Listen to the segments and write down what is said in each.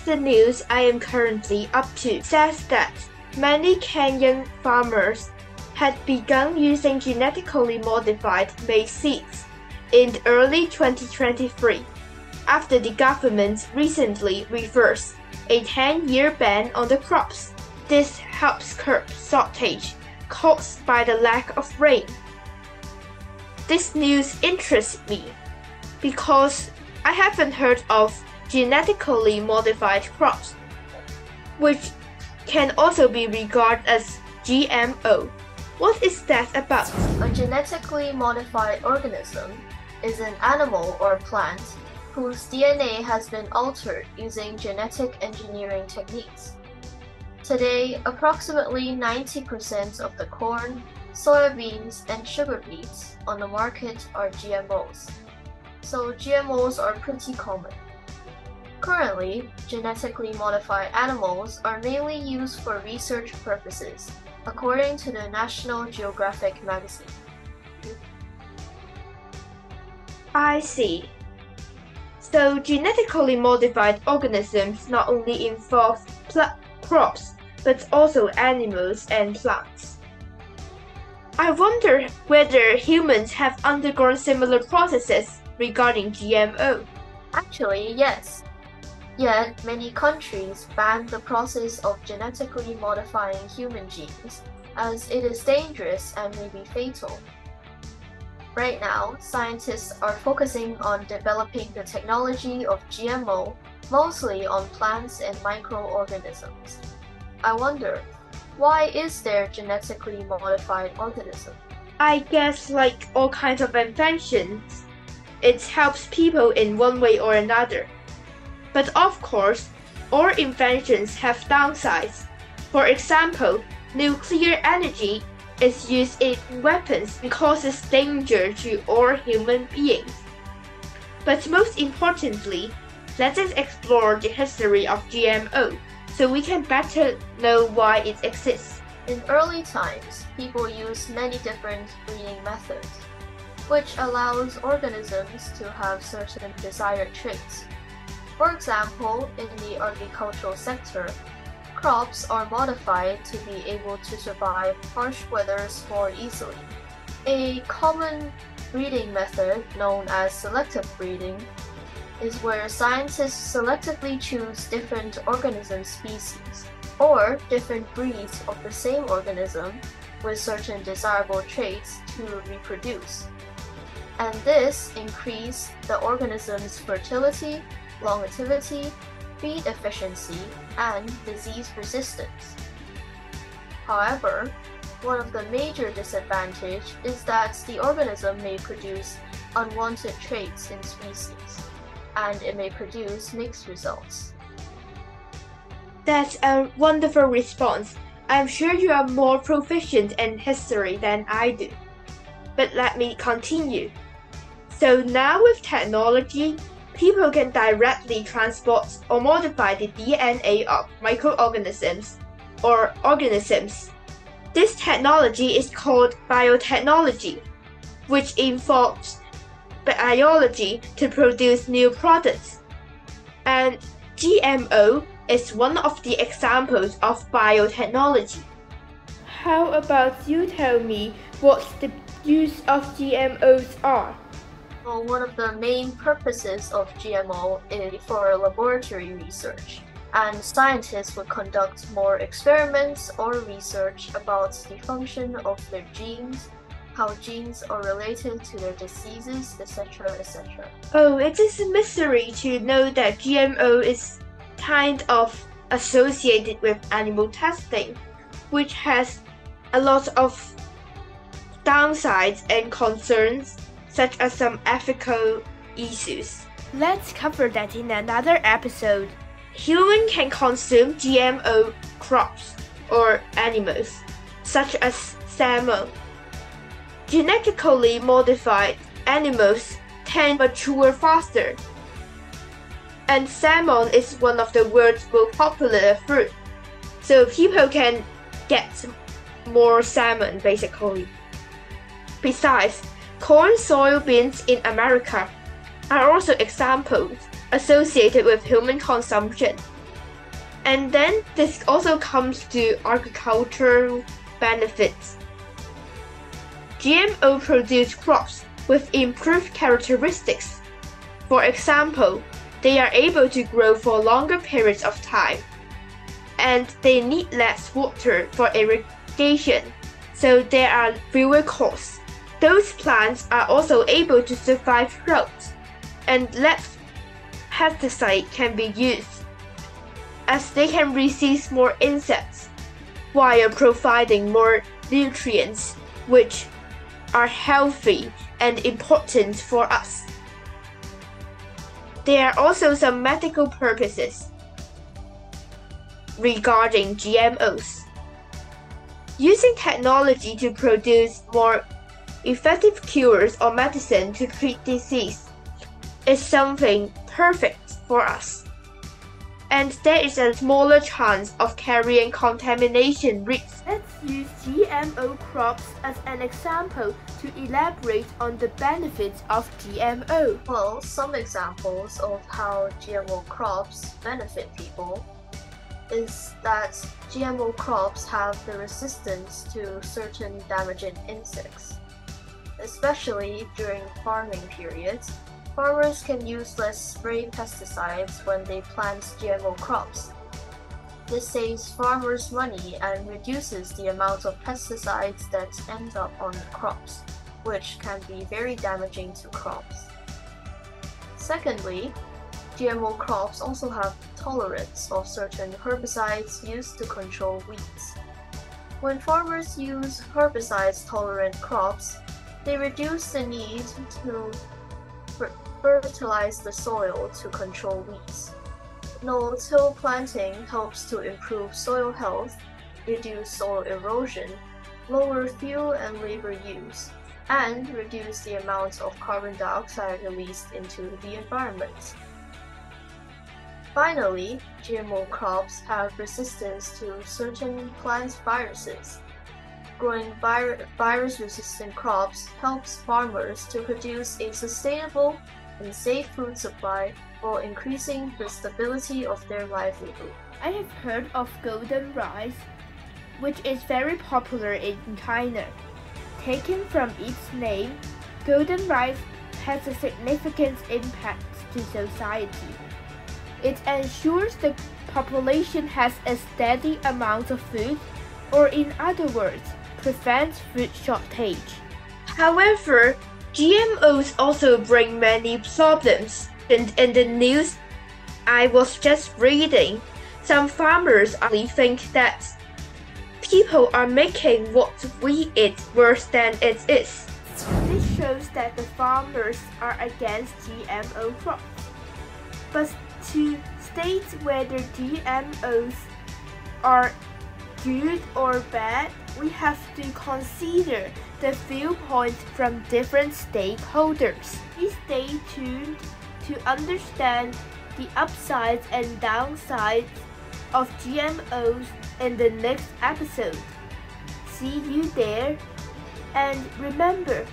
The news I am currently up to says that many Kenyan farmers had begun using genetically modified maize seeds in early 2023 after the government recently reversed a 10-year ban on the crops. This helps curb shortage caused by the lack of rain. This news interests me because I haven't heard of genetically modified crops, which can also be regarded as GMO. What is that about? A genetically modified organism is an animal or plant whose DNA has been altered using genetic engineering techniques. Today, approximately 90% of the corn, soybeans, and sugar beets on the market are GMOs. So GMOs are pretty common. Currently, genetically modified animals are mainly used for research purposes, according to the National Geographic magazine. I see. So genetically modified organisms not only involve crops, but also animals and plants. I wonder whether humans have undergone similar processes regarding GMO. Actually, yes. Yet, many countries ban the process of genetically modifying human genes as it is dangerous and may be fatal. Right now, scientists are focusing on developing the technology of GMO mostly on plants and microorganisms. I wonder, why is there genetically modified organism? I guess like all kinds of inventions, it helps people in one way or another. But of course, all inventions have downsides. For example, nuclear energy is used in weapons and causes danger to all human beings. But most importantly, let us explore the history of GMO so we can better know why it exists. In early times, people used many different breeding methods, which allows organisms to have certain desired traits. For example, in the agricultural sector, crops are modified to be able to survive harsh weathers more easily. A common breeding method, known as selective breeding, is where scientists selectively choose different organism species or different breeds of the same organism with certain desirable traits to reproduce. And this increases the organism's fertility, longevity, feed efficiency, and disease resistance. However, one of the major disadvantages is that the organism may produce unwanted traits in species, and it may produce mixed results. That's a wonderful response. I'm sure you are more proficient in history than I do. But let me continue. So now with technology, people can directly transport or modify the DNA of microorganisms or organisms. This technology is called biotechnology, which involves biology to produce new products. And GMO is one of the examples of biotechnology. How about you tell me what the use of GMOs are? Well, one of the main purposes of GMO is for laboratory research, and scientists would conduct more experiments or research about the function of their genes, how genes are related to their diseases, etc., etc. Oh, it is a mystery to know that GMO is kind of associated with animal testing, which has a lot of downsides and concerns, such as some ethical issues. Let's cover that in another episode. Humans can consume GMO crops or animals, such as salmon. Genetically modified animals tend to mature faster, and salmon is one of the world's most popular fruit, so people can get more salmon basically. Besides, corn soybeans in America are also examples associated with human consumption. And then this also comes to agricultural benefits. GMO produce crops with improved characteristics. For example, they are able to grow for longer periods of time, and they need less water for irrigation, so there are fewer costs. Those plants are also able to survive drought, and less pesticide can be used, as they can resist more insects, while providing more nutrients, which are healthy and important for us. There are also some medical purposes regarding GMOs. Using technology to produce more effective cures or medicine to treat disease is something perfect for us. And there is a smaller chance of carrying contamination risks. Let's use GMO crops as an example to elaborate on the benefits of GMO. Well, some examples of how GMO crops benefit people is that GMO crops have the resistance to certain damaging insects. Especially during farming periods, farmers can use less spray pesticides when they plant GMO crops. This saves farmers money and reduces the amount of pesticides that end up on the crops, which can be very damaging to crops. Secondly, GMO crops also have tolerance of certain herbicides used to control weeds. When farmers use herbicides-tolerant crops, they reduce the need to fertilize the soil to control weeds. No-till planting helps to improve soil health, reduce soil erosion, lower fuel and labor use, and reduce the amount of carbon dioxide released into the environment. Finally, GMO crops have resistance to certain plant viruses. Growing virus-resistant crops helps farmers to produce a sustainable and safe food supply while increasing the stability of their livelihood. I have heard of golden rice, which is very popular in China. Taken from its name, golden rice has a significant impact to society. It ensures the population has a steady amount of food, or in other words, prevents food shortage. However, GMOs also bring many problems. In the news I was just reading, some farmers actually think that people are making what we eat worse than it is. This shows that the farmers are against GMO crops. But to state whether GMOs are good or bad, we have to consider the viewpoints from different stakeholders. Please stay tuned to understand the upsides and downsides of GMOs in the next episode. See you there, and remember,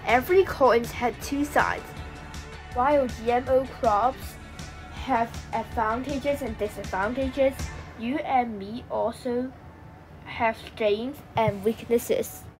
every coin has two sides. While GMO crops have advantages and disadvantages, you and me also have strengths and weaknesses.